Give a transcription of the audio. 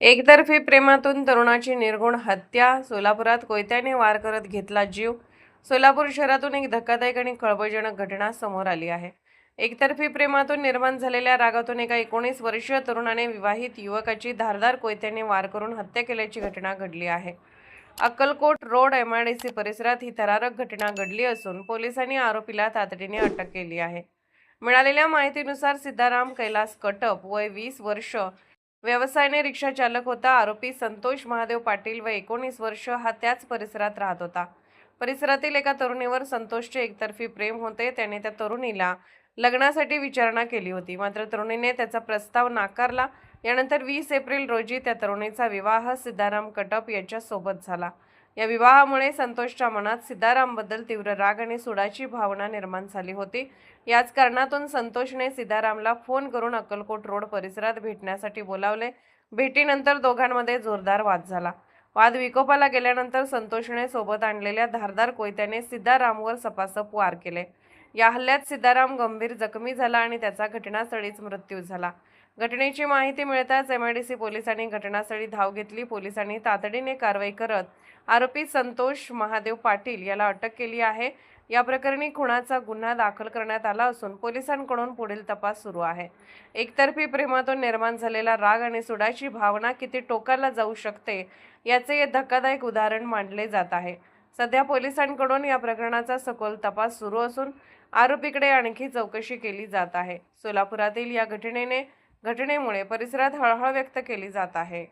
एकतर्फी प्रेमातून तरुणाची निर्घृण हत्या. सोलापुरात कोयत्याने वार करत घेतला जीव. सोलापूर शहरातून एक धक्कादायक आणि खळबळजनक घटना समोर आली आहे. एकतर्फी प्रेमातून निर्माण झालेल्या रागातून एका 19 वर्षीय तरुणाने विवाहित युवकाची धारदार कोयत्याने वार करून हत्या केल्याची घटना घडली आहे. अक्कलकोट रोड MIDC परिसरात ही थरारक घटना घडली असून पोलिसांनी आरोपीला तातडीने अटक केली आहे. मिळालेल्या माहितीनुसार सिद्धाराम कैलास कटप, वय 20 वर्ष, व्यवसायाने रिक्षा चालक होता. आरोपी संतोष महादेव पाटील, वय 19 वर्ष, हा त्याच परिसरात राहत होता. परिसरातील एका तरुणीवर संतोषचे एकतर्फी प्रेम होते. त्याने त्या तरुणीला लग्नासाठी विचारणा केली होती, मात्र तरुणीने त्याचा प्रस्ताव नाकारला. यानंतर 20 एप्रिल रोजी त्या तरुणीचा विवाह सिद्धाराम कटप याच्या सोबत झाला. या विवाहामुळे संतोषच्या मनात सिद्धारामबद्दल तीव्र राग आणि सुडाची भावना निर्माण झाली होती. याच कारणातून संतोषने सिद्धारामला फोन करून अक्कलकोट रोड परिसरात भेटण्यासाठी बोलावले. भेटीनंतर दोघांमध्ये जोरदार वाद झाला. वाद विकोपाला गेल्यानंतर संतोषने सोबत आणलेल्या धारदार कोयत्याने सिद्धारामवर सपासप वार केले. या हल्ल्यात सिद्धाराम गंभीर जखमी झाला आणि त्याचा घटनास्थळीच मृत्यू झाला. घटनेची माहिती मिळताच MIDC पोलिसांनी घटनास्थळी धाव घेतली. पोलिसांनी तातडीने कारवाई करत आरोपी संतोष महादेव पाटील याला अटक केली आहे. या प्रकरणी खुनाचा गुन्हा दाखल करण्यात आला असून पोलिसांकडून पुढील तपास सुरू आहे. एकतर्फी प्रेमातून निर्माण झालेला राग आणि सुडाची भावना किती टोकाला जाऊ शकते याचे हे धक्कादायक उदाहरण मानले जात आहे. सध्या पोलिसांकडून या प्रकरणाचा सखोल तपास सुरू असून आरोपीकडे आणखी चौकशी केली जात आहे. सोलापुरातील या घटनेमुळे परिसरात हळहळ व्यक्त केली जात आहे.